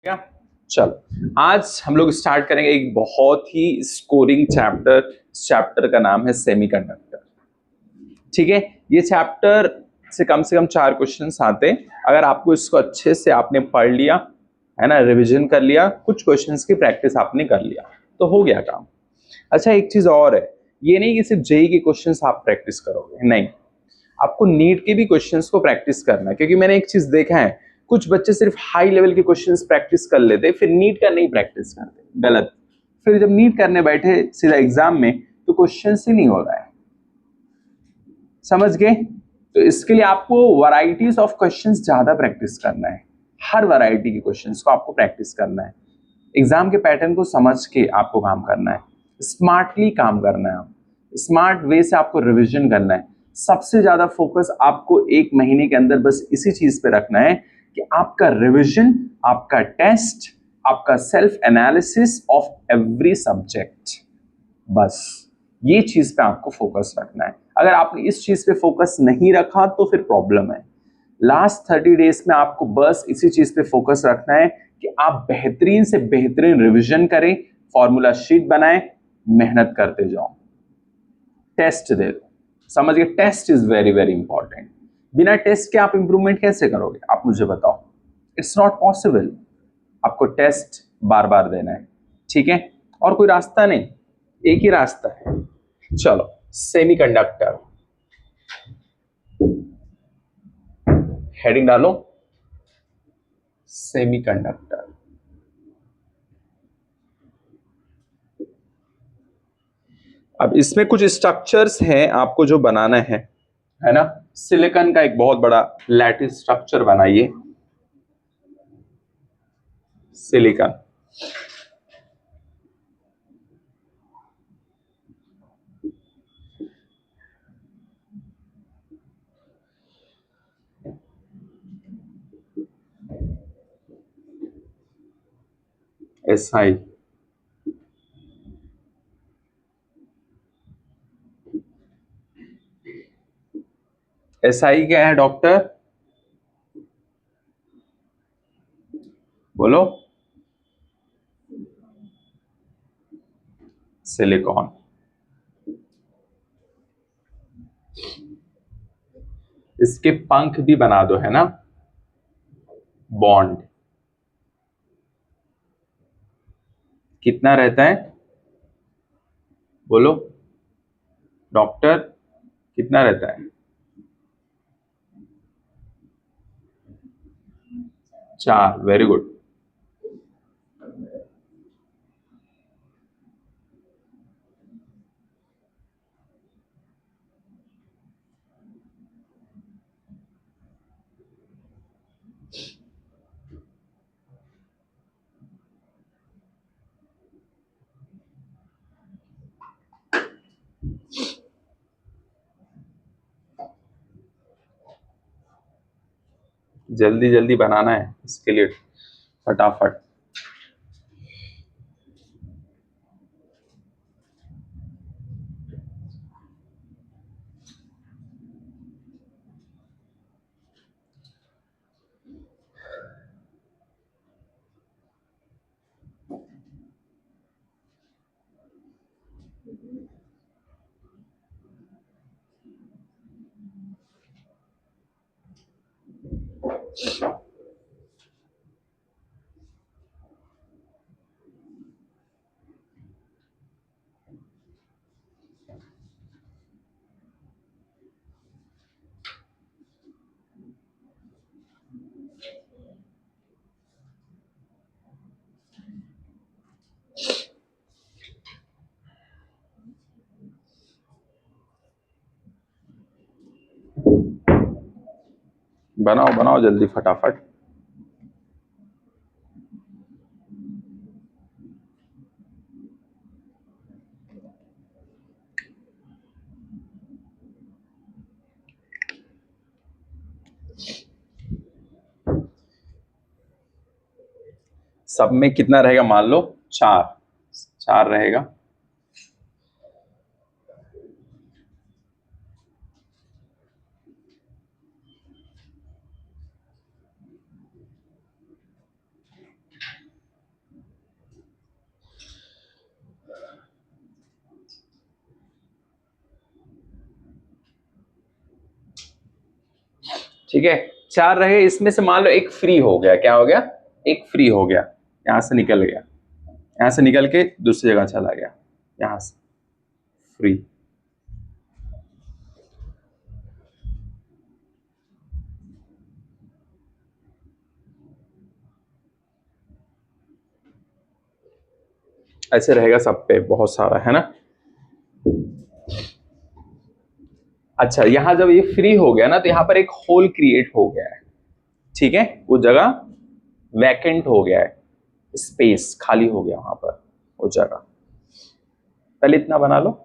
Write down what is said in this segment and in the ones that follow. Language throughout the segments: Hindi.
क्या? चलो आज हम लोग स्टार्ट करेंगे एक बहुत ही स्कोरिंग चैप्टर। चैप्टर का नाम है सेमीकंडक्टर। ठीक है, ये चैप्टर से कम 4 क्वेश्चंस आते हैं। अगर आपको इसको अच्छे से आपने पढ़ लिया है ना, रिवीजन कर लिया, कुछ क्वेश्चंस की प्रैक्टिस आपने कर लिया तो हो गया काम। अच्छा, एक चीज और है, ये नहीं कि सिर्फ जेई के क्वेश्चंस आप प्रैक्टिस करोगे, नहीं, आपको नीट के भी क्वेश्चंस को प्रैक्टिस करना है। क्योंकि मैंने एक चीज देखा है, कुछ बच्चे सिर्फ हाई लेवल के क्वेश्चंस प्रैक्टिस कर लेते, फिर नीट का नहीं प्रैक्टिस करते, गलत। फिर जब नीट करने बैठे सीधा एग्जाम में तो क्वेश्चंस ही नहीं हो रहा है, समझ गए? तो इसके लिए आपको वैरायटीज ऑफ क्वेश्चंस ज्यादा प्रैक्टिस करना है। हर वैरायटी के क्वेश्चंस को आपको प्रैक्टिस करना है। एग्जाम के पैटर्न को समझ के आपको काम करना है, स्मार्टली काम करना है, स्मार्ट वे से आपको रिवीजन करना है। सबसे ज्यादा फोकस आपको 1 महीने के अंदर बस इसी चीज पे रखना है कि आपका रिवीजन, आपका टेस्ट, आपका self analysis of every subject, बस ये चीज पे आपको फोकस रखना है। अगर आपने इस चीज पे फोकस नहीं रखा तो फिर प्रॉब्लम है। लास्ट 30 डेज में आपको बस इसी चीज पे फोकस रखना है कि आप बेहतरीन से बेहतरीन रिवीजन करें, फॉर्मूला शीट बनाएं, मेहनत करते जाओ, टेस्ट दे दो। समझ गए? Test is very very important. बिना टेस्ट के आप इंप्रूवमेंट कैसे करोगे, आप मुझे बताओ? It's not possible. आपको टेस्ट बार बार देना है, ठीक है? और कोई रास्ता नहीं, एक ही रास्ता है। चलो, सेमीकंडक्टर हेडिंग डालो, सेमीकंडक्टर। अब इसमें कुछ स्ट्रक्चर्स हैं आपको जो बनाना है ना? सिलिकॉन का एक बहुत बड़ा लैटिस स्ट्रक्चर बनाइए, सिलिकॉन। SI, SI क्या है डॉक्टर? बोलो। सिलिकॉन। इसके पंख भी बना दो, है ना? बॉन्ड कितना रहता है? बोलो डॉक्टर, कितना रहता है? 4। Very good. जल्दी जल्दी बनाना है इसके लिए, फटाफट। बनाओ बनाओ जल्दी फटाफट। सब में कितना रहेगा मान लो? 4। 4 रहेगा। ठीक है, 4 रहे, इसमें से मान लो एक फ्री हो गया, क्या हो गया, एक फ्री हो गया, यहां से निकल गया, यहां से निकल के दूसरी जगह चला गया, यहां से फ्री। ऐसे रहेगा सब पे, बहुत सारा है ना। अच्छा, यहां जब ये फ्री हो गया ना, तो यहां पर एक होल क्रिएट हो गया है, ठीक है, वो जगह वैकेंट हो गया है, स्पेस खाली हो गया वहां पर, वो जगह। पहले इतना बना लो।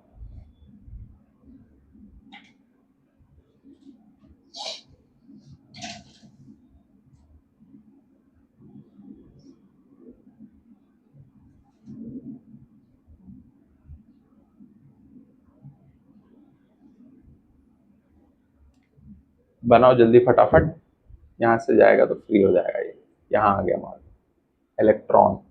बनाओ जल्दी फटाफट, यहां से जाएगा तो फ्री हो जाएगा ये, यहां आ गया मान, इलेक्ट्रॉन।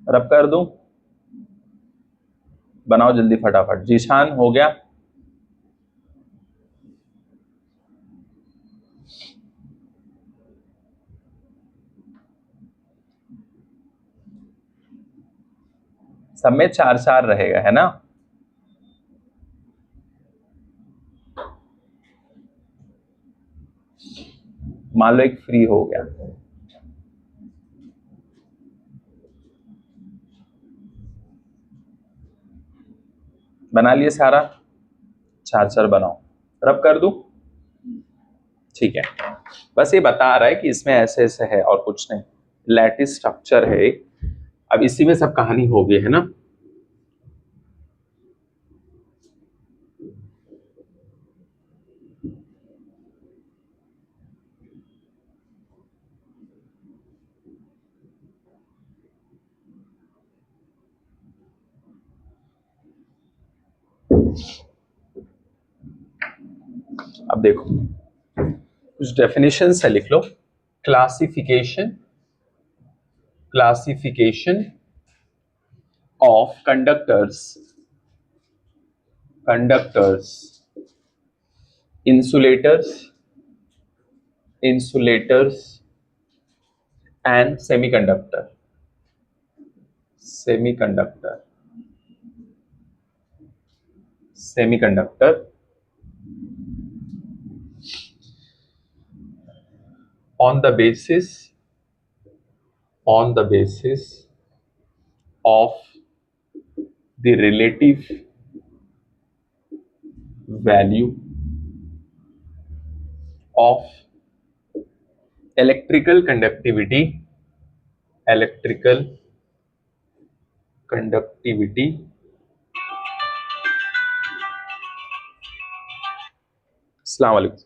रब कर दूं, बनाओ जल्दी फटाफट, जीशान हो गया। सब में 4-4 रहेगा, है ना। मान लो एक फ्री हो गया, बना लिए सारा, 4-4 बनाओ, रब कर दूं, ठीक है। बस ये बता रहा है कि इसमें ऐसे ऐसे है और कुछ नहीं, लैटिस स्ट्रक्चर है। अब इसी में सब कहानी हो गई है ना। अब देखो, कुछ डेफिनेशन है, लिख लो। Classification, classification of conductors, conductors, insulators, insulators and semiconductor, semiconductor, semiconductor on the basis, on the basis of the relative value of electrical conductivity, electrical conductivity अस्सलाम वालेकुम।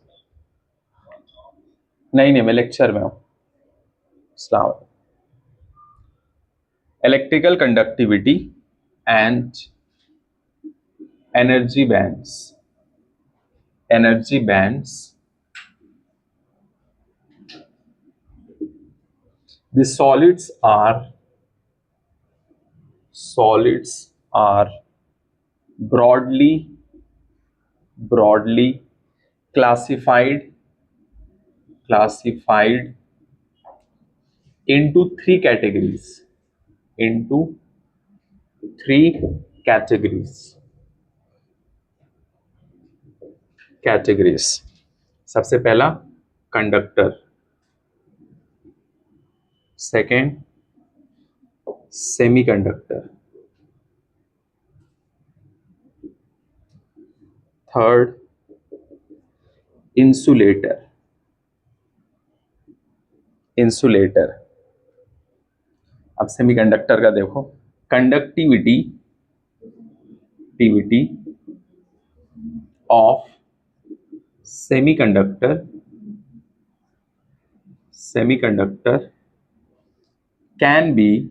नहीं नहीं, मैं लेक्चर में हूं। अस्सलाम वालेकुम। Electrical conductivity and energy bands, energy bands, the solids are broadly classified into three categories, into three categories, categories। सबसे पहला conductor, second semiconductor, third insulator, insulator. अब सेमीकंडक्टर का देखो, conductivity conductivity of semiconductor can be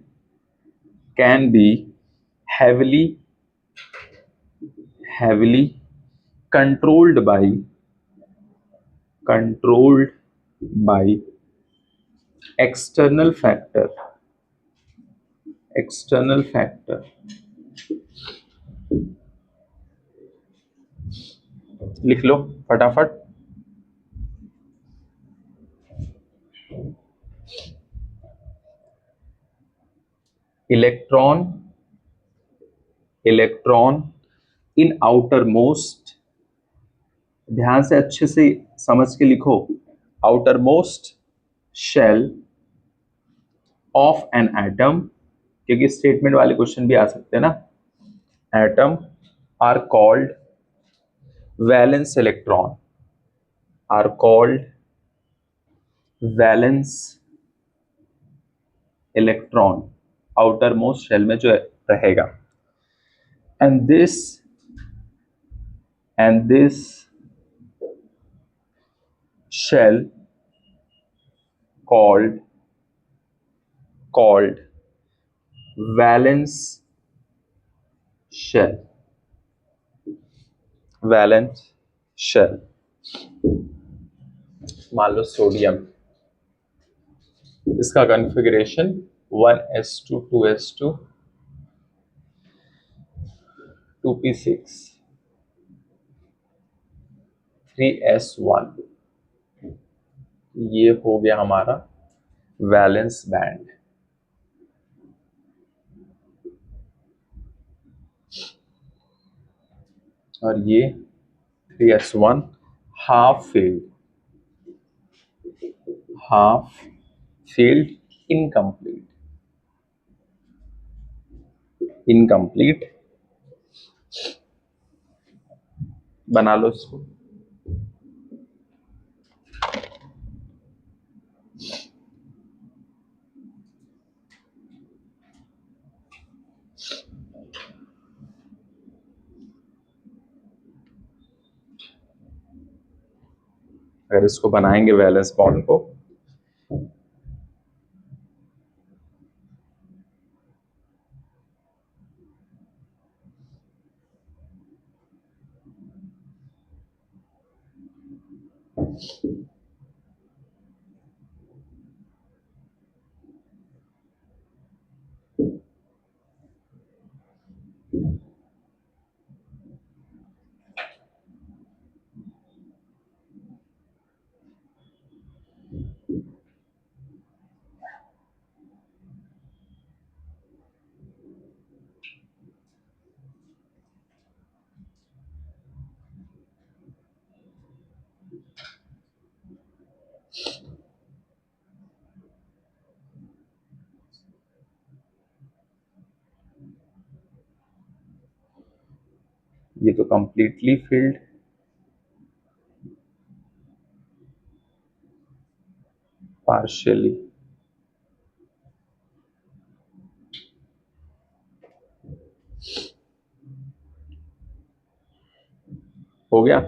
heavily controlled by external factor लिख लो फटाफट। इलेक्ट्रॉन इन आउटर मोस्ट, ध्यान से अच्छे से समझ के लिखो, outer most shell of an atom, क्योंकि स्टेटमेंट वाले क्वेश्चन भी आ सकते हैं ना। Atom are called valence electron, outer most shell में जो रहेगा। And this shell called valence shell। मान लो सोडियम, इसका configuration 1s2 2s2 2p6 3s1, ये हो गया हमारा वैलेंस बैंड। और ये 3s1 हाफ फील्ड इनकम्प्लीट बना लो इसको। अगर इसको बनाएंगे वैलेंस बॉन्ड को, ये तो कंप्लीटली फिल्ड, पार्शियली। हो गया,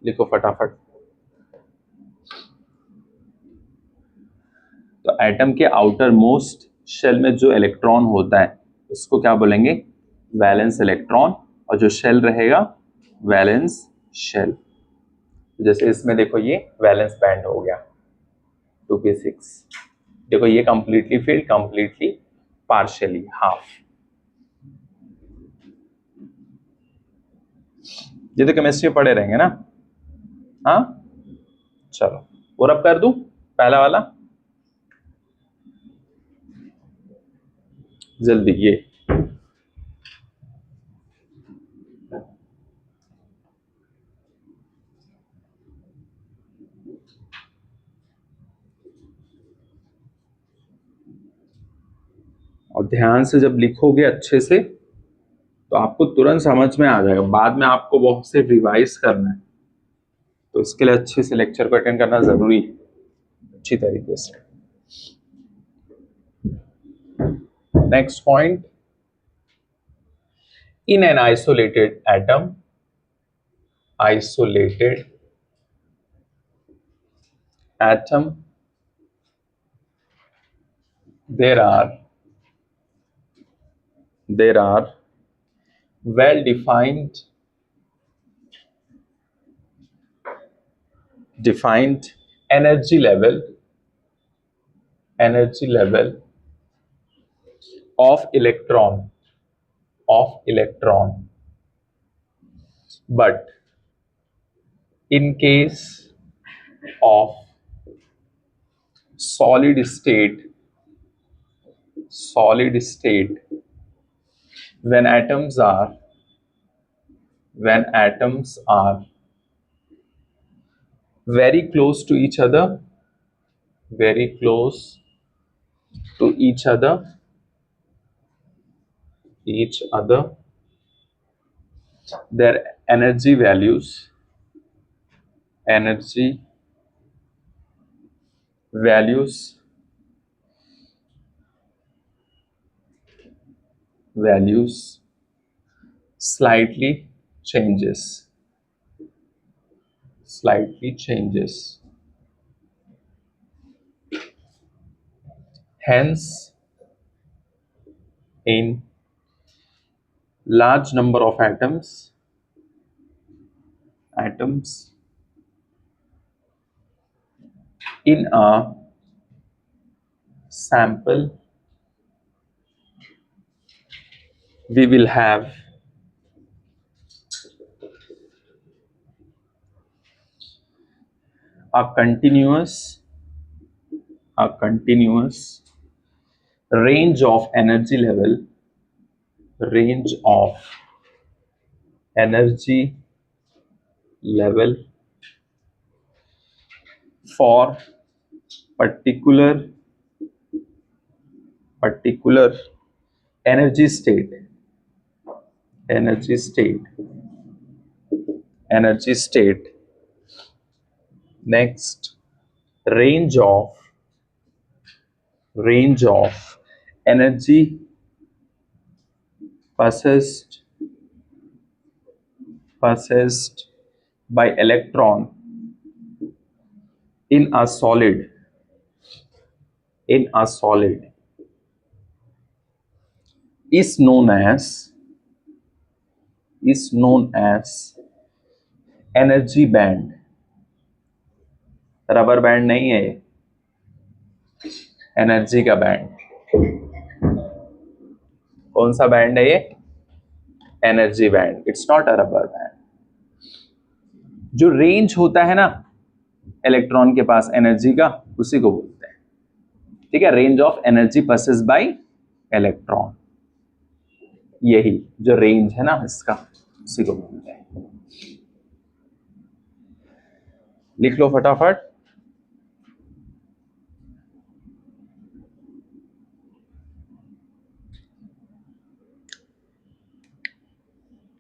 लिखो फटाफट। तो एटम के आउटर मोस्ट शेल में जो इलेक्ट्रॉन होता है उसको क्या बोलेंगे? Valence electron. और जो शेल रहेगा वैलेंस शेल। जैसे इसमें देखो ये वैलेंस बैंड हो गया 2p6, देखो ये completely filled, completely, partially, half. ये तो केमिस्ट्री पढ़े रहेंगे ना। हाँ चलो, और अब कर दूं पहला वाला जल्दी। ये और ध्यान से जब लिखोगे अच्छे से तो आपको तुरंत समझ में आ जाएगा। बाद में आपको बहुत से रिवाइज करना है, तो इसके लिए अच्छे से लेक्चर को अटेंड करना जरूरी है, अच्छी तरीके से। Next point, In an isolated atom, there are there are well defined energy level energy level of electron, but in case of solid state solid state when atoms are very close to each other, very close to each other, their energy values values slightly changes slightly changes. Hence, in large number of atoms in a sample, we will have a continuous range of energy energy level for particular energy state energy state energy state. Next, range of energy possessed by electron in a solid is known as energy band. Rubber band नहीं है ये, एनर्जी का बैंड. कौन सा बैंड है ये? Energy band. It's not a rubber band. जो रेंज होता है ना इलेक्ट्रॉन के पास एनर्जी का, उसी को बोलते हैं. ठीक है, range of energy possess bye electron, यही जो रेंज है ना इसका, उसी को बोलते हैं. लिख लो फटाफट.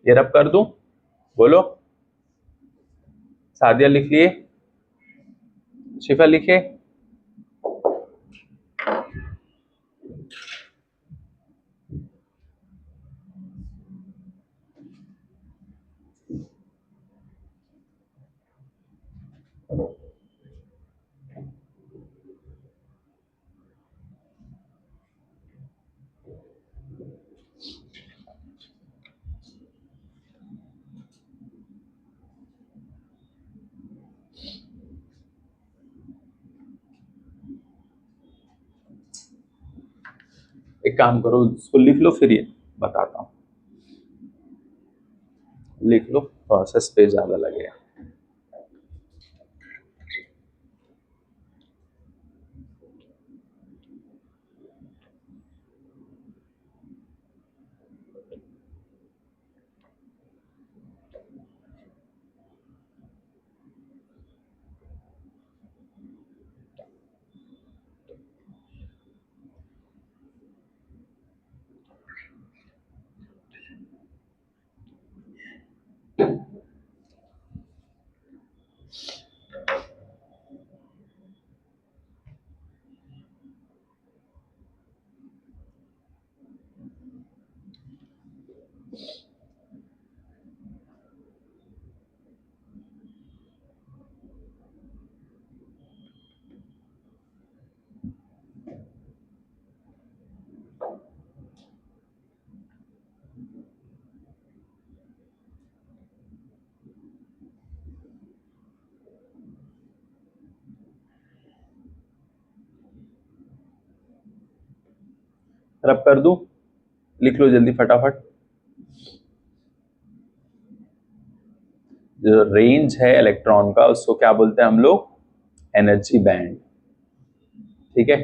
ये रब कर दूं? बोलो. सादिया लिख लिए, शिफा लिखे. एक काम करो, उसको लिख लो, फिर ये बताता हूं. लिख लो, प्रोसेस पे ज्यादा लगेगा. रब कर दूं, लिख लो जल्दी फटाफट। जो रेंज है इलेक्ट्रॉन का उसको क्या बोलते हैं हम लोग? Energy band. ठीक है,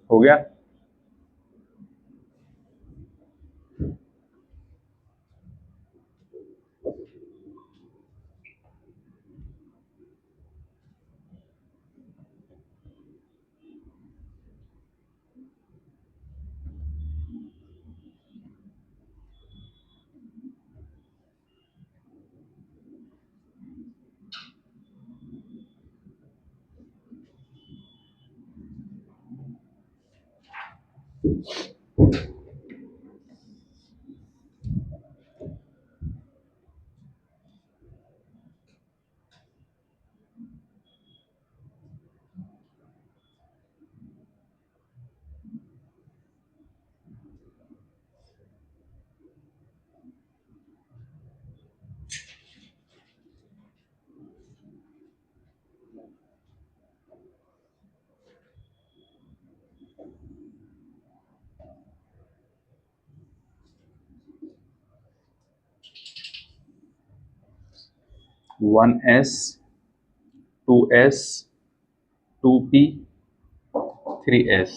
हो गया। One S, two S, two P, three S.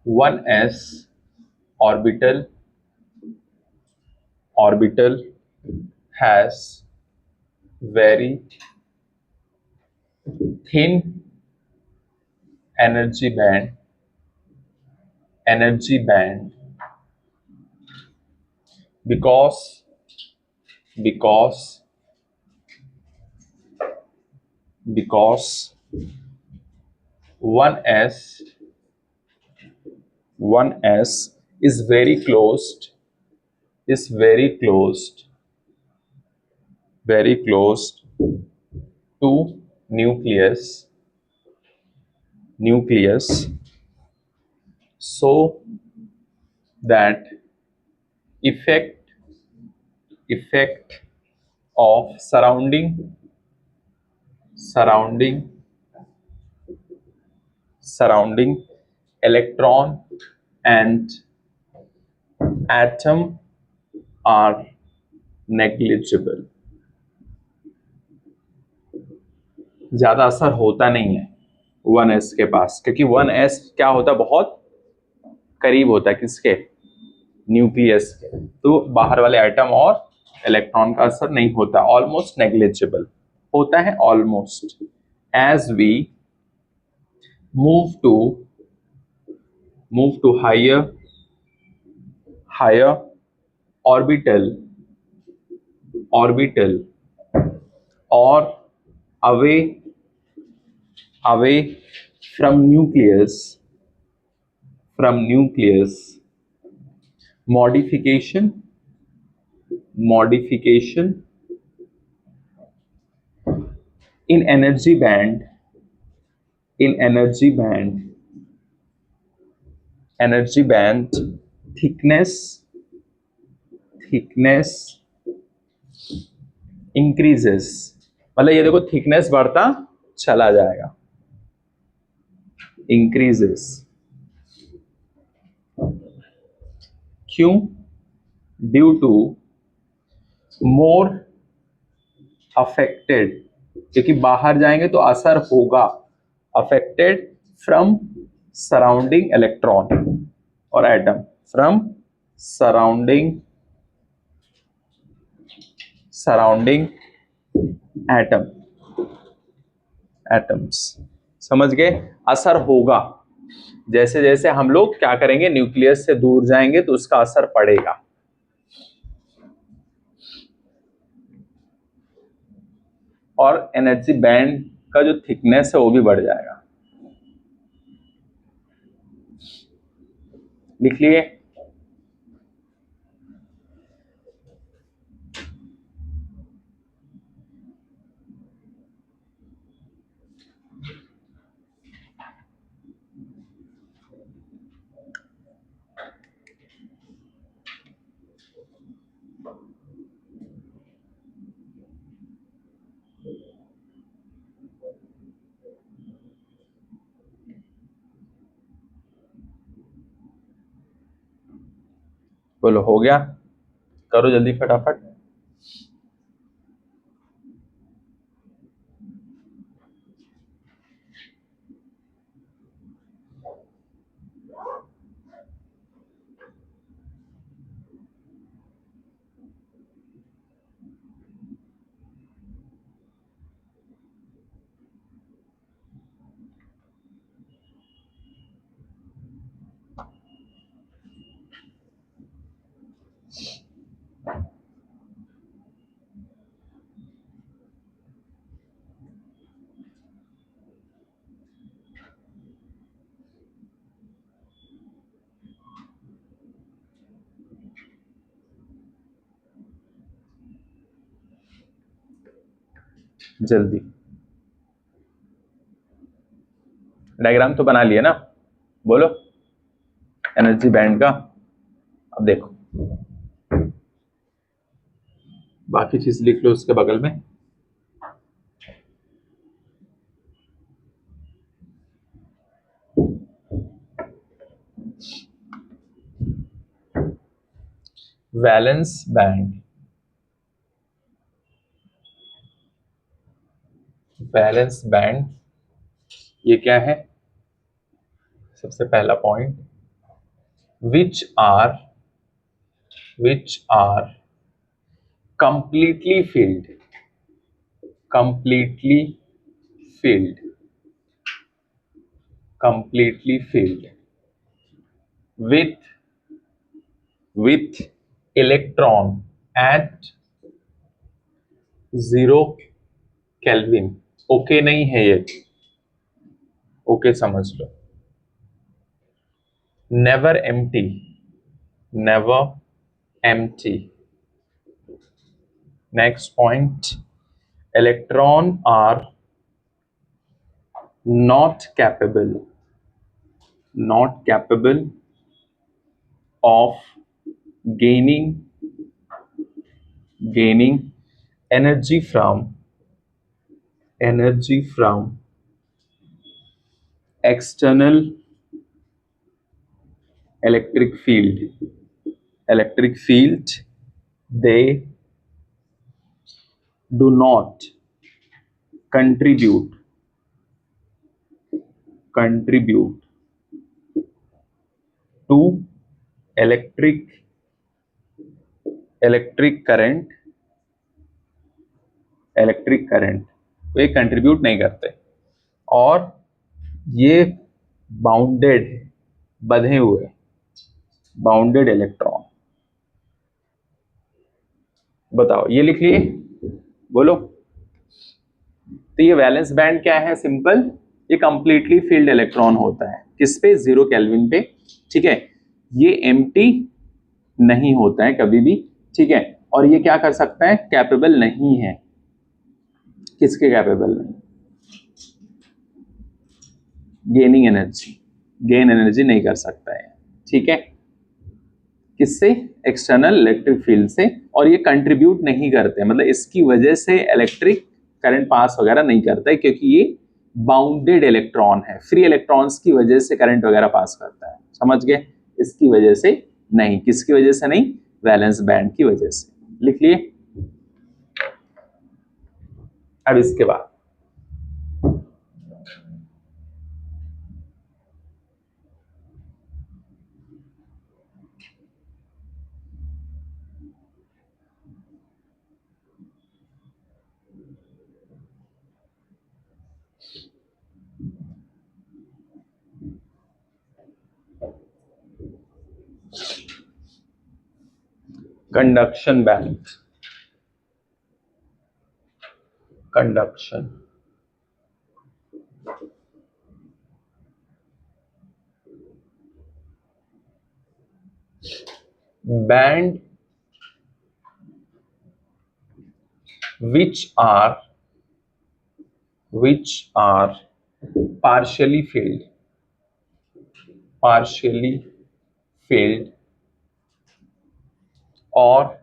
One S orbital has very thin energy band because because because 1s 1s is very closed to nucleus so that effect of surrounding electron and atom are negligible। ज्यादा असर होता नहीं है 1s के पास, क्योंकि 1s क्या होता है, बहुत करीब होता है किसके? न्यूक्लियस के। तो बाहर वाले एटम और इलेक्ट्रॉन का असर नहीं होता, ऑलमोस्ट नेग्लिजिबल होता है, almost. As we move to higher orbital और away from nucleus modification in energy band thickness increases। मतलब ये देखो, थिकनेस बढ़ता चला जाएगा, increases। क्यों? ड्यू टू मोर अफेक्टेड, क्योंकि बाहर जाएंगे तो असर होगा, अफेक्टेड फ्रॉम सराउंडिंग इलेक्ट्रॉन और atom, from surrounding atom, atoms, समझ गए। असर होगा, जैसे जैसे हम लोग क्या करेंगे, न्यूक्लियस से दूर जाएंगे तो उसका असर पड़ेगा। और एनर्जी बैंड का जो थिकनेस है वो भी बढ़ जाएगा। लिख लिए। बोलो हो गया, करो जल्दी फटाफट। जल्दी, डायग्राम तो बना लिया ना, बोलो एनर्जी बैंड का। अब देखो बाकी चीज लिख लो उसके बगल में। वैलेंस बैंड, वैलेंस बैंड ये क्या है, सबसे पहला point, which are completely filled, completely filled, completely filled with electron at 0 kelvin. Okay नहीं है ये, ओके समझ लो। Never empty, never empty. Next point, electron are not capable of gaining energy from external electric field, they do not contribute to electric current, तो ये कंट्रीब्यूट नहीं करते, और ये बाउंडेड है, बंधे हुए, बाउंडेड इलेक्ट्रॉन। बताओ ये लिख लिए, बोलो। तो ये वैलेंस बैंड क्या है, सिंपल, ये कंप्लीटली फिल्ड इलेक्ट्रॉन होता है, किस पे, 0 केल्विन पे, ठीक है। ये एम्प्टी नहीं होता है कभी भी, ठीक है। और ये क्या कर सकता है, कैपेबल नहीं है, किसके कैपेबल नहीं, गेन एनर्जी नहीं कर सकता है, ठीक है। किससे, एक्सटर्नल इलेक्ट्रिक फील्ड से। और ये कंट्रीब्यूट नहीं करते, मतलब इसकी वजह से इलेक्ट्रिक करंट पास वगैरह नहीं करता है, क्योंकि ये बाउंडेड इलेक्ट्रॉन है, फ्री इलेक्ट्रॉन्स की वजह से करंट वगैरह पास करता है, समझ गए। इसकी वजह से नहीं, किसकी वजह से नहीं, वैलेंस बैंड की वजह से। लिख लिए। अब इसके बाद conduction band, conduction band which are partially filled, partially filled or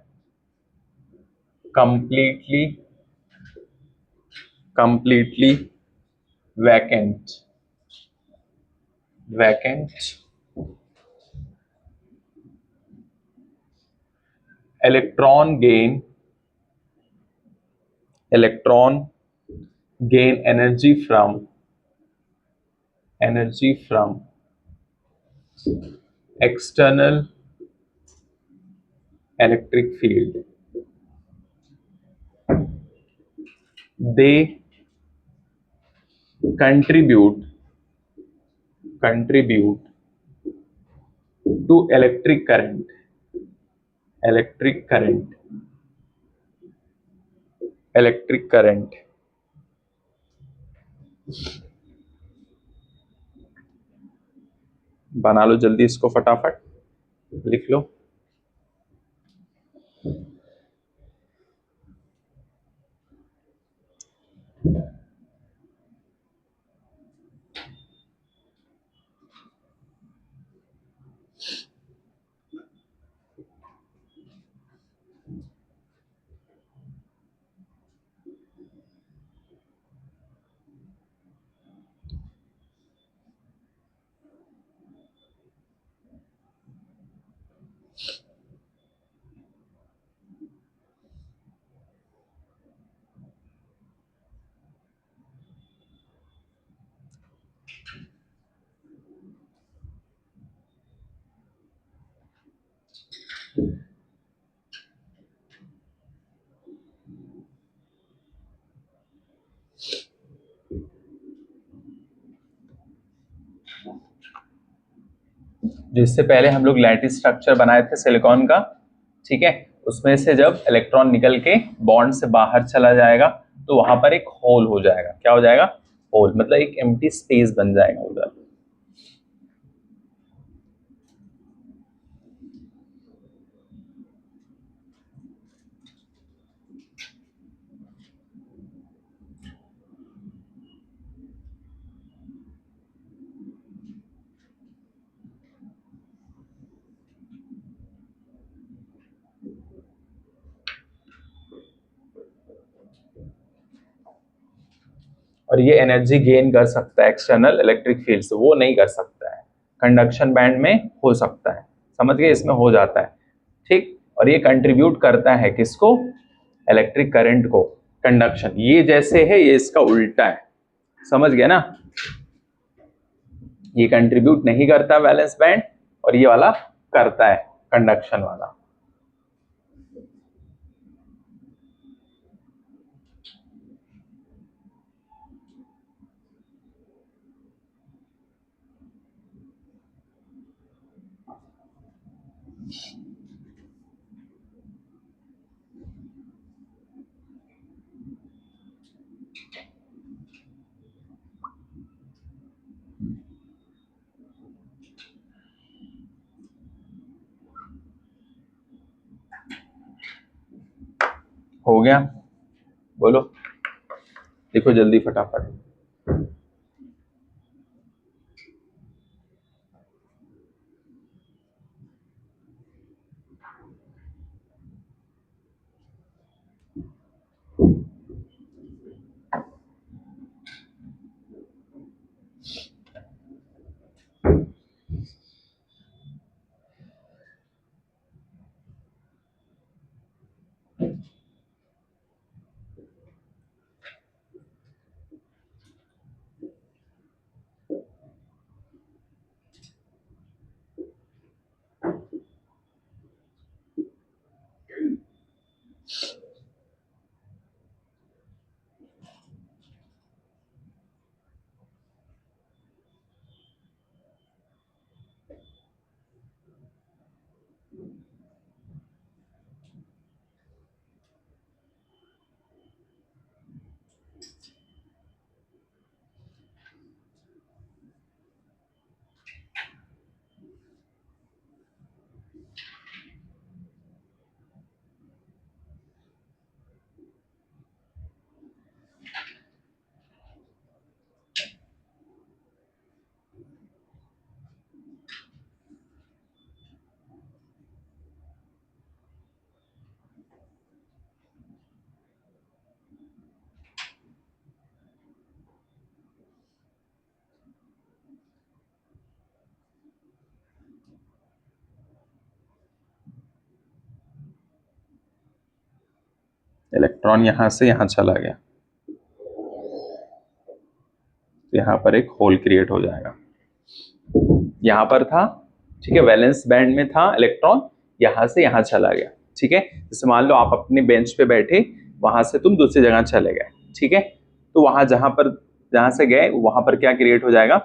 completely vacant, vacant. Electron gain, electron gain energy from external electric field. They contribute to electric current, electric current. बना लो जल्दी इसको, फटाफट लिख लो। जिससे पहले हम लोग लैटिस स्ट्रक्चर बनाए थे सिलिकॉन का, ठीक है, उसमें से जब इलेक्ट्रॉन निकल के बॉन्ड से बाहर चला जाएगा तो वहां पर एक होल हो जाएगा। क्या हो जाएगा? होल, मतलब एक एम्प्टी स्पेस बन जाएगा उधर। और ये एनर्जी गेन कर सकता है एक्सटर्नल इलेक्ट्रिक फील्ड से, वो नहीं कर सकता है। कंडक्शन बैंड में हो सकता है, समझ गए, इसमें हो जाता है, ठीक। और ये कंट्रीब्यूट करता है किसको? इलेक्ट्रिक करंट को। कंडक्शन ये जैसे है, ये इसका उल्टा है, समझ गए ना? ये कंट्रीब्यूट नहीं करता वैलेंस बैंड, और ये वाला करता है, कंडक्शन वाला। हो गया? बोलो, देखो जल्दी फटाफट। इलेक्ट्रॉन यहां से यहां चला गया, तो यहां पर एक होल क्रिएट हो जाएगा। यहां पर था, ठीक है, वैलेंस बैंड में था इलेक्ट्रॉन, यहां से यहां चला गया, ठीक है। जैसे मान लो आप अपने बेंच पे बैठे, वहां से तुम दूसरी जगह चले गए, ठीक है, तो वहां जहां से गए वहां पर क्या क्रिएट हो जाएगा,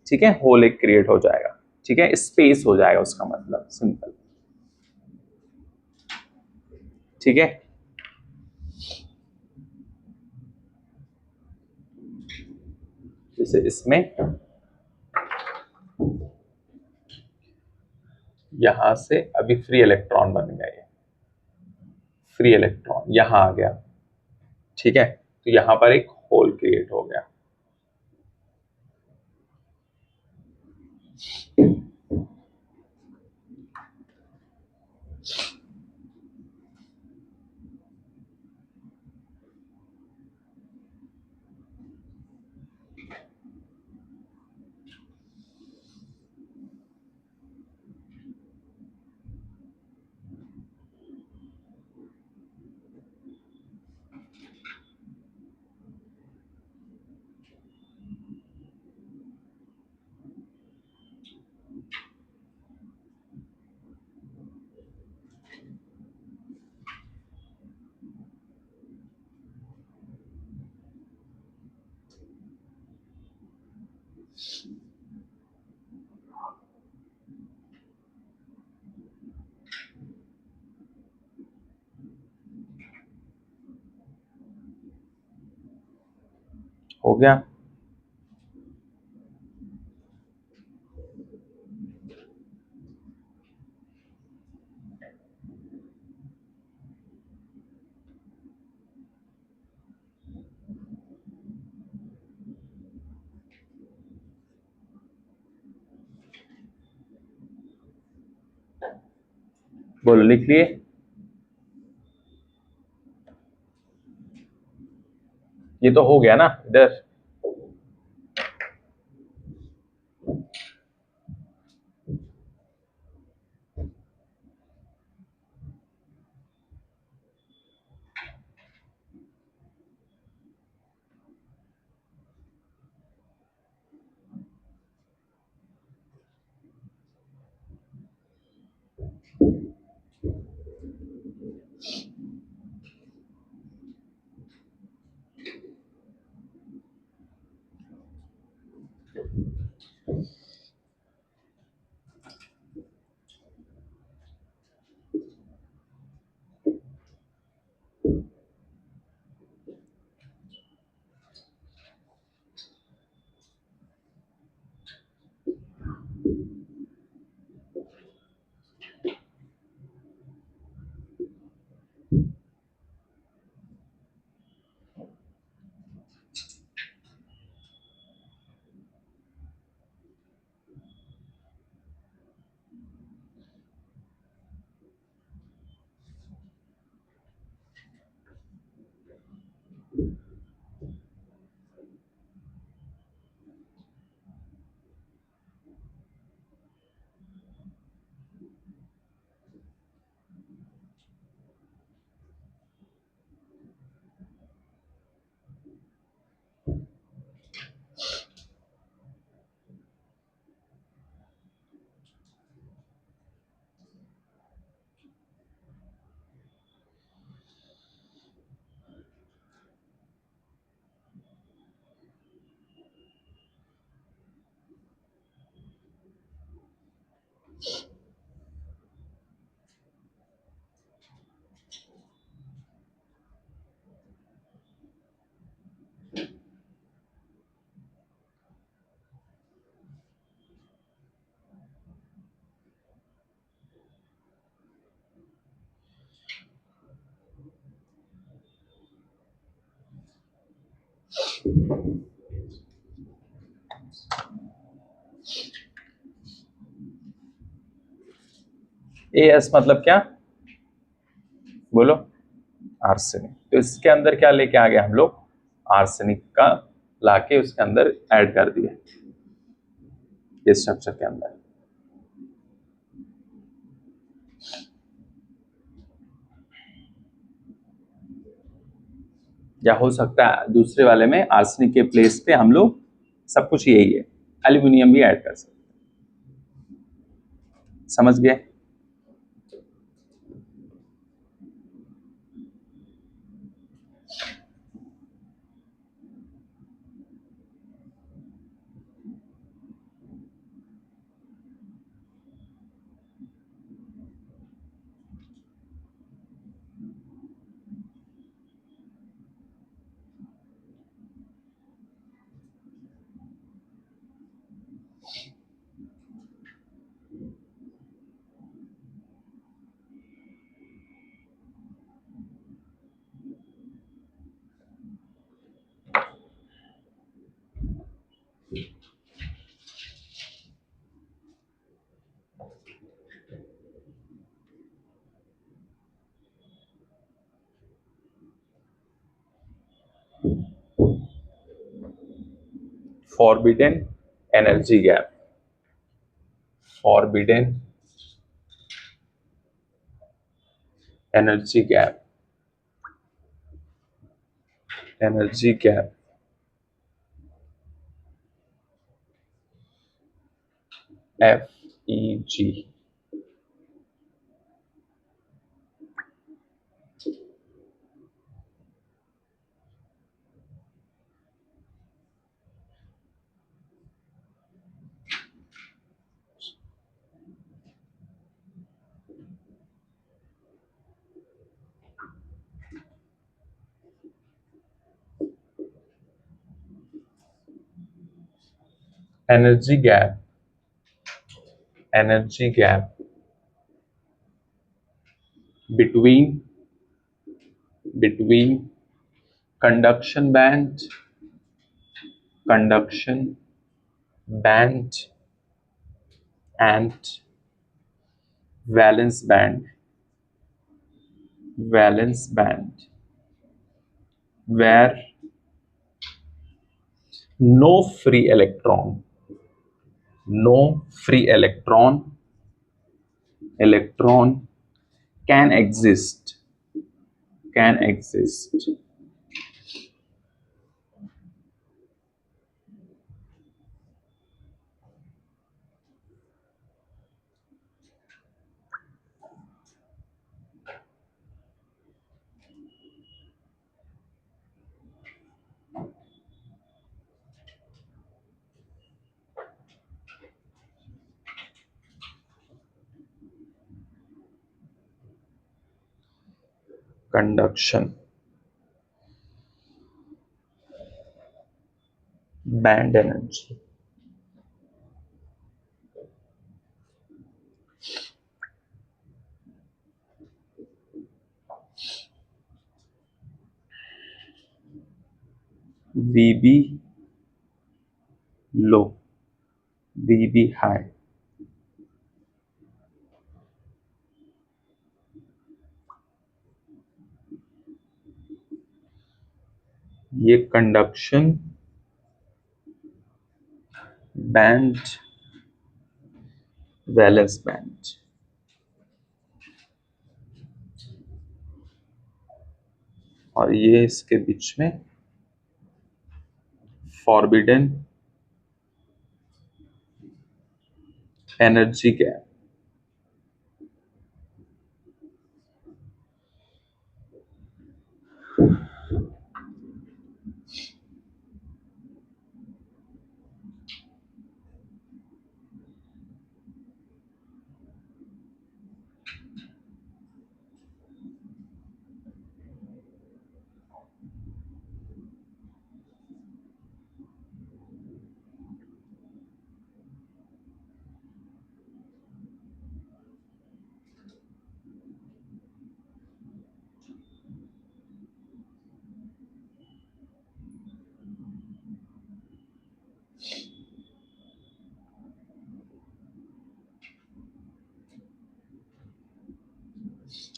ठीक है, होल एक क्रिएट हो जाएगा, ठीक है, स्पेस हो जाएगा उसका मतलब, सिंपल, ठीक है। जैसे इसमें यहां से अभी फ्री इलेक्ट्रॉन बन गया, ये फ्री इलेक्ट्रॉन यहां आ गया, ठीक है, तो यहां पर एक होल क्रिएट हो गया। हो गया। बोलो, लिख लिए? ये तो हो गया ना इधर। एस मतलब क्या, बोलो? आर्सेनिक। तो इसके अंदर क्या लेके आ गए हम लोग, आर्सेनिक का लाके उसके अंदर ऐड कर दिया इस स्ट्रक्चर के अंदर। या हो सकता है दूसरे वाले में आर्सेनिक के प्लेस पे हम लोग सब कुछ यही है, एल्यूमिनियम भी ऐड कर सकते हैं। समझ गए? Forbidden energy gap, forbidden energy gap, energy gap, FEG, energy gap, energy gap between conduction band, conduction band and valence band, valence band, where no free electron, no free electron can exist, can exist. Conduction band energy, VB low, VB high, ये कंडक्शन बैंड, वैलेंस बैंड, और ये इसके बीच में फॉरबिडन एनर्जी गैप,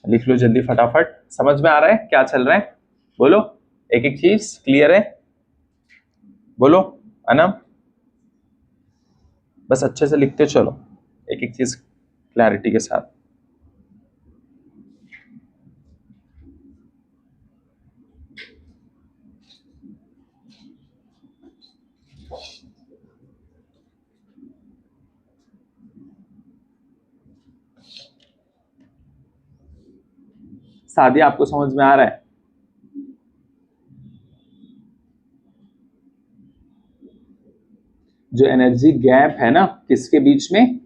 लिख लो जल्दी फटाफट। समझ में आ रहा है क्या चल रहा है? बोलो, एक एक चीज क्लियर है? बोलो अनम, बस अच्छे से लिखते चलो, एक एक चीज क्लैरिटी के साथ। सादिया आपको समझ में आ रहा है? जो एनर्जी गैप है ना, किसके बीच में?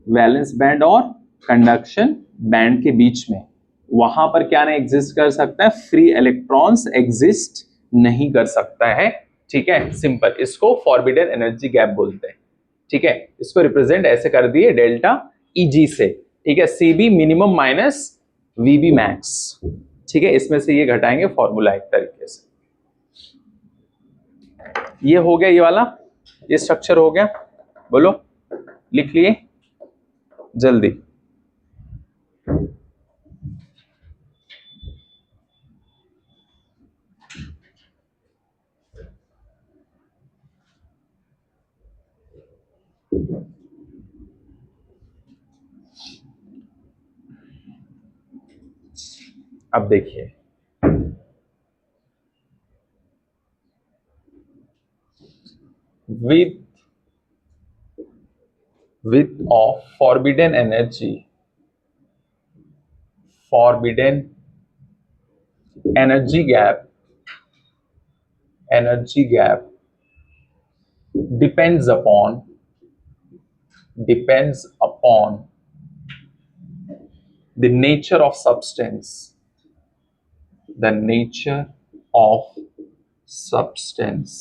वैलेंस बैंड और कंडक्शन बैंड के बीच में। वहां पर क्या नहीं एग्जिस्ट कर सकता है? फ्री इलेक्ट्रॉन्स एग्जिस्ट नहीं कर सकता है। ठीक है, सिंपल। इसको फॉरबिडन एनर्जी गैप बोलते हैं। ठीक है, इसको रिप्रेजेंट ऐसे कर दिए डेल्टा ईजी से। ठीक है, सीबी मिनिमम माइनस वीबी मैक्स। ठीक है, इसमें से ये घटाएंगे फॉर्मूला एक तरीके से। ये हो गया, ये वाला, ये स्ट्रक्चर हो गया। बोलो, लिख लिए जल्दी। अब देखिए, with of forbidden energy gap depends upon the nature of substance, the nature of substance.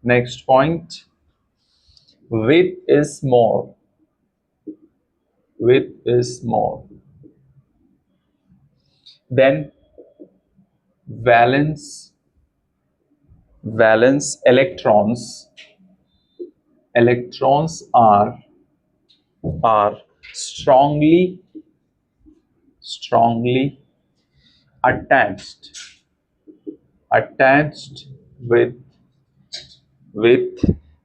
Next point, width is more, then valence electrons are strongly attached with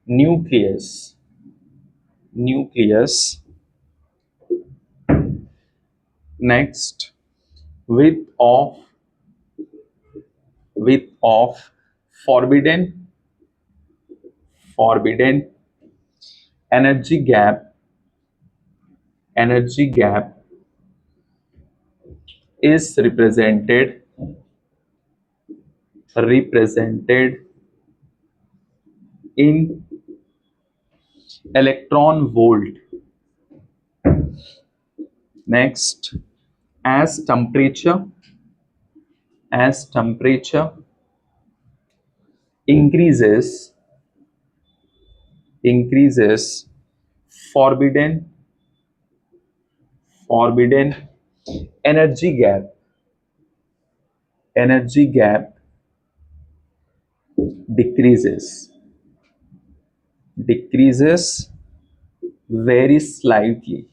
nucleus. Next, width of forbidden energy gap is represented in electron volt. Next, as temperature increases forbidden energy gap decreases very slightly.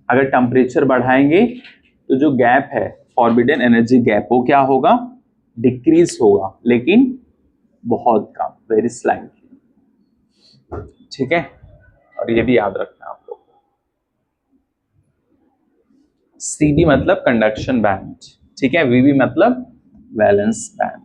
अगर टेम्परेचर बढ़ाएंगे तो जो गैप है, फॉरबिडन एनर्जी गैप, वो क्या होगा? डिक्रीज होगा, लेकिन बहुत कम, वेरी स्लाइटली। ठीक है, और ये भी याद रखना है आप लोग। सीबी मतलब कंडक्शन बैंड, ठीक है, वीबी मतलब वैलेंस बैंड।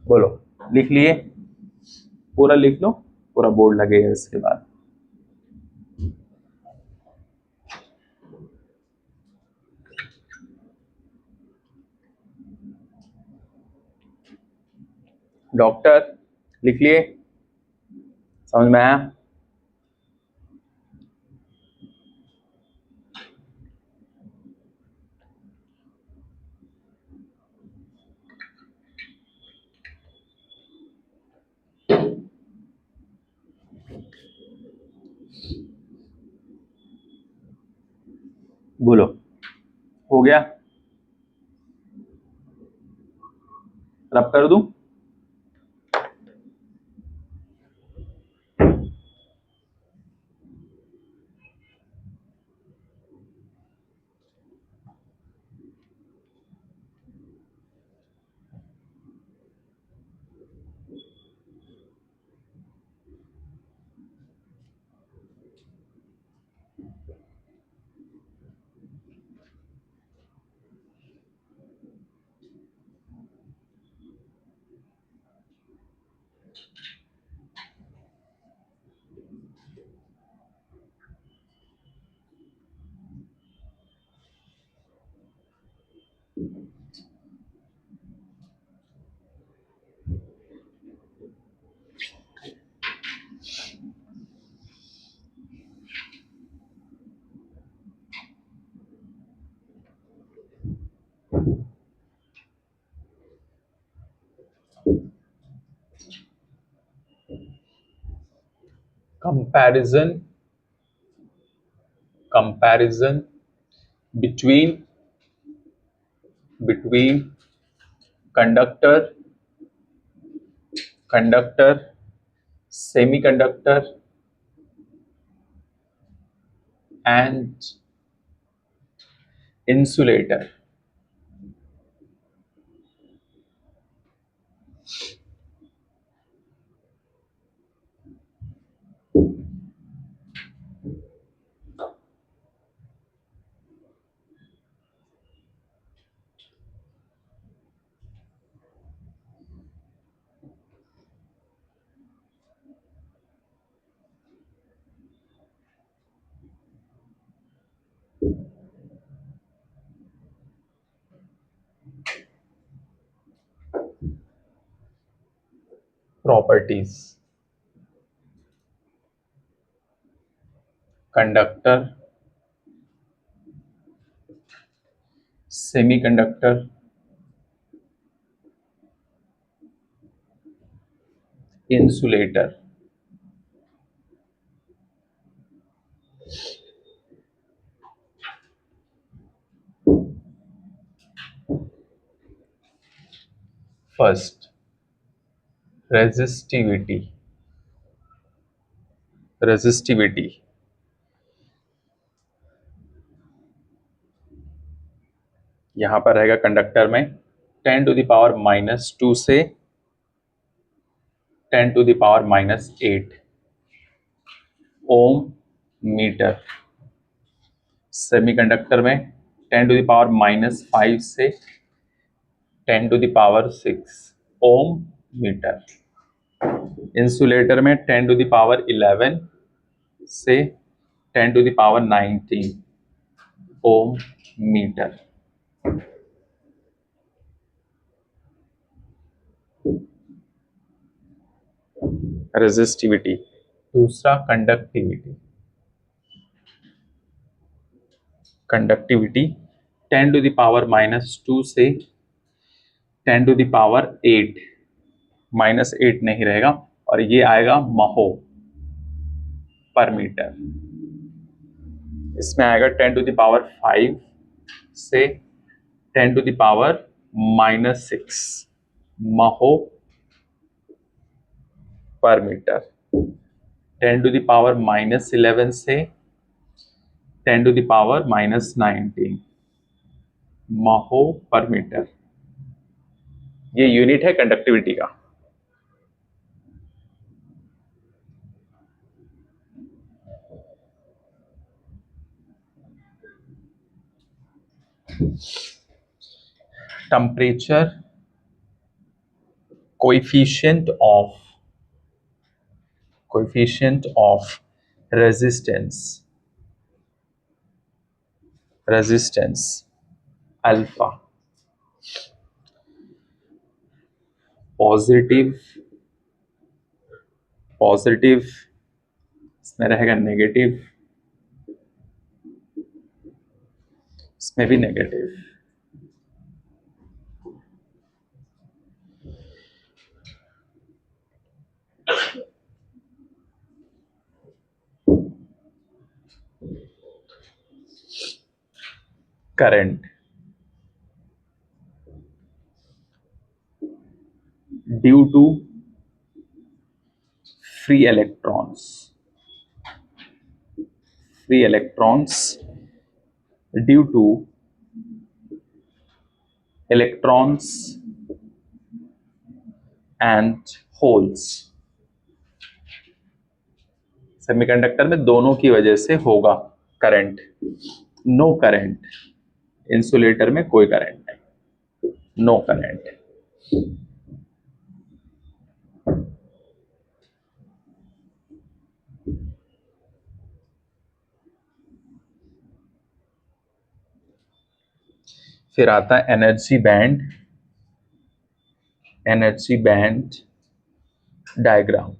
बोलो, लिख लिए? पूरा लिख लो, पूरा बोर्ड लगेगा इसके बाद। डॉक्टर लिख लिए? समझ में आया? बोलो, हो गया? रब कर दूं? Comparison, comparison between between conductor, conductor, semiconductor and insulator. Properties: conductor, semiconductor, insulator. First, resistivity. resistivity यहां पर रहेगा कंडक्टर में 10⁻⁻² से 10⁻⁸ ओम मीटर। सेमीकंडक्टर में 10⁻⁵ से 10⁻⁶ ओम मीटर। इंसुलेटर में 10⁻11 से 10⁻19 ओम मीटर। रेजिस्टिविटी। दूसरा कंडक्टिविटी। कंडक्टिविटी 10⁻⁻² से 10⁸ -8 नहीं रहेगा और ये आएगा महो पर मीटर। इसमें आएगा 10⁵ से 10⁻⁻6 महो पर मीटर। 10⁻⁻11 से 10⁻⁻19 महो पर मीटर। ये यूनिट है कंडक्टिविटी का। Temperature coefficient of resistance alpha, positive इसमें रहेगा नेगेटिव, इसमें भी negative. Current due to free electrons due to electrons and holes, semiconductor में दोनों की वजह से होगा करंट। नो करंट, इंसुलेटर में कोई करंट नहीं, नो करंट। फिर आता है energy band diagram.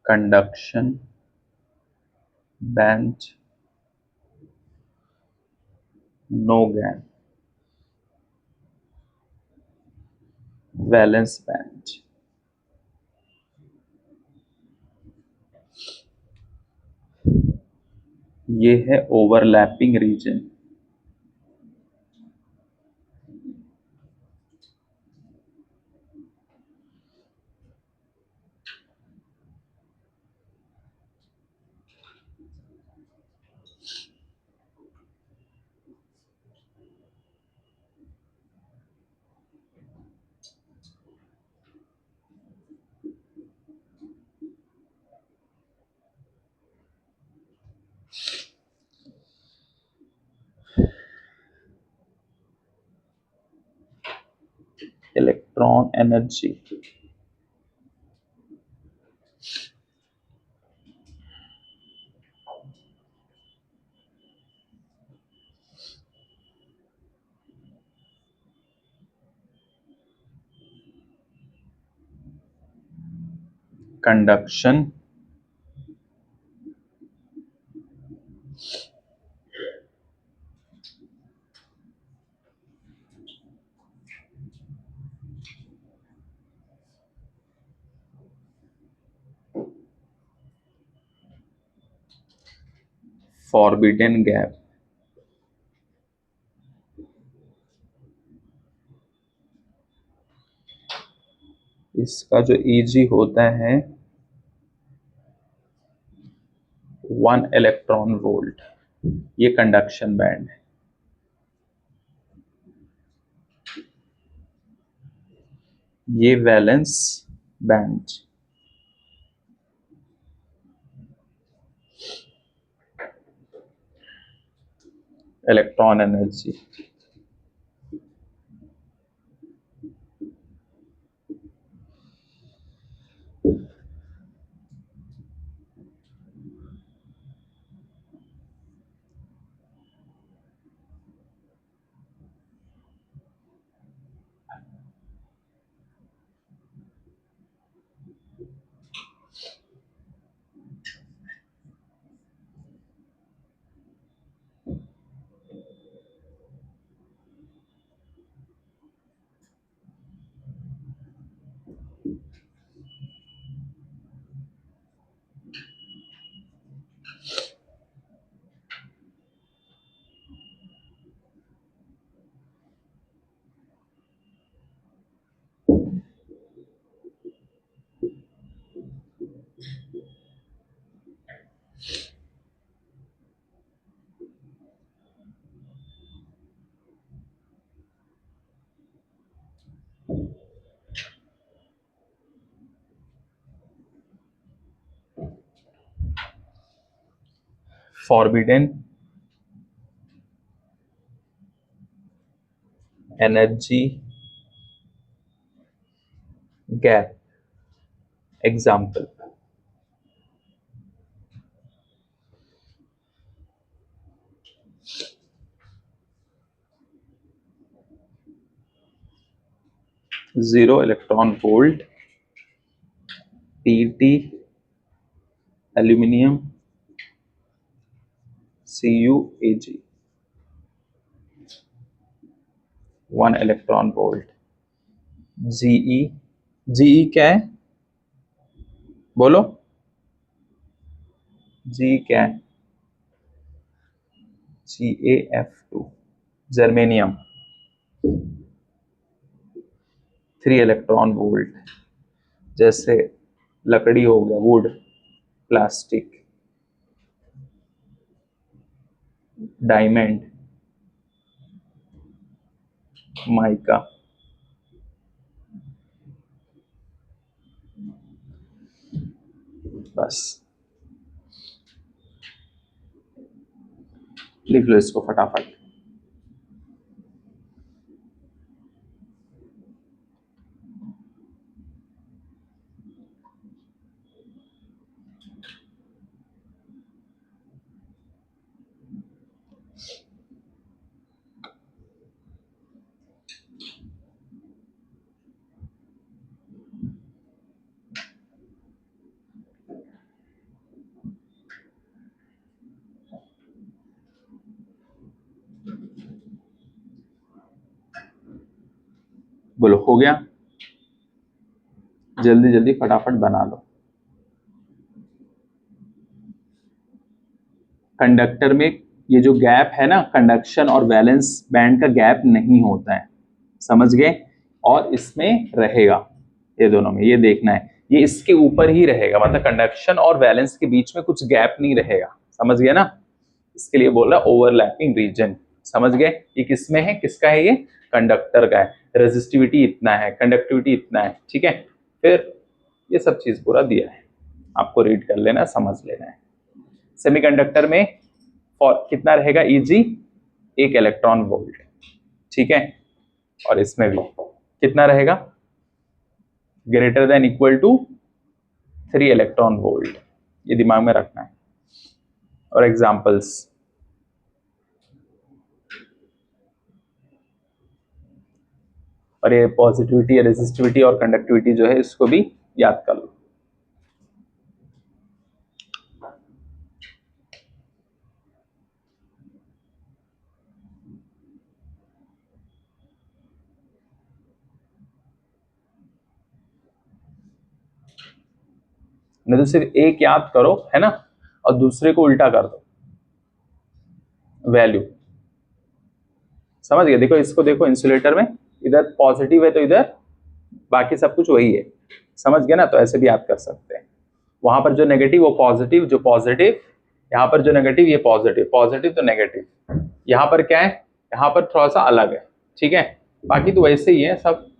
Conduction band, no gap, valence band. ये है overlapping region. Electron energy, conduction forbidden gap. इसका जो ईजी होता है 1 इलेक्ट्रॉन वोल्ट। ये कंडक्शन बैंड है। ये valence band, electron energy. forbidden energy gap. Example: zero electron volt, PET, aluminium, CuAg, 1 electron volt. GE, GE क्या है बोलो? जी क्या है? GaF2, germanium, 3 electron volt. जैसे लकड़ी हो गया, वुड, प्लास्टिक, डायमंड, माइका। बस लिख लो इसको फटाफट। बोलो हो गया? जल्दी जल्दी फटाफट बना लो। कंडक्टर में ये जो गैप है ना, कंडक्शन और वैलेंस बैंड का गैप नहीं होता है, समझ गए? और इसमें रहेगा, ये दोनों में, ये देखना है, ये इसके ऊपर ही रहेगा, मतलब कंडक्शन और वैलेंस के बीच में कुछ गैप नहीं रहेगा, समझ गए ना? इसके लिए बोल रहा ओवरलैपिंग रीजन। समझ गए? ये किसमें है, किसका है? ये कंडक्टर का है। रेजिस्टिविटी इतना है, कंडक्टिविटी इतना है, ठीक है? फिर ये सब चीज पूरा दिया है, आपको रीड कर लेना, समझ लेना है। सेमीकंडक्टर में फॉर कितना रहेगा? Eg 1 इलेक्ट्रॉन वोल्ट, ठीक है? और इसमें भी कितना रहेगा? Greater than equal to 3 electron volt, ये दिमाग में रखना है। और एग्जांपल्स, और ये पॉजिटिविटी, रेजिस्टिविटी और कंडक्टिविटी जो है, इसको भी याद कर लो। नहीं तो सिर्फ एक याद करो, है ना, और दूसरे को उल्टा कर दो, वैल्यू। समझ गए? देखो इसको, देखो इंसुलेटर में इधर पॉजिटिव है तो इधर बाकी सब कुछ वही है, समझ गए ना? तो ऐसे भी याद कर सकते हैं। वहां पर जो नेगेटिव वो पॉजिटिव, जो पॉजिटिव यहाँ पर जो नेगेटिव ये पॉजिटिव, पॉजिटिव तो नेगेटिव। यहाँ पर क्या है? यहाँ पर थोड़ा सा अलग है, ठीक है? बाकी तो वैसे ही है, सब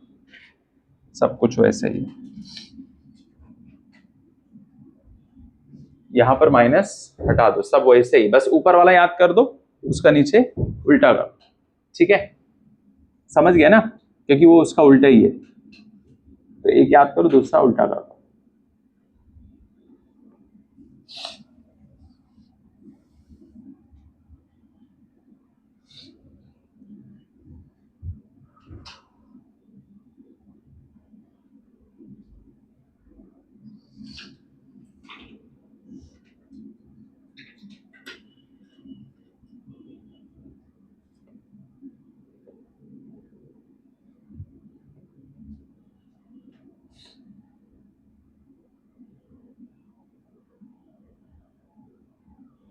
सब कुछ वैसे ही है। यहाँ पर माइनस हटा दो, सब वैसे ही, बस ऊपर वाला याद कर दो, उसका नीचे उल्टा कर दो, ठीक है? समझ गया ना? क्योंकि वो उसका उल्टा ही है, तो एक याद करो, दूसरा उल्टा कर दो।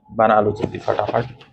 बना लो जल्दी फटाफट।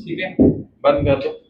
ठीक है, बंद कर दो।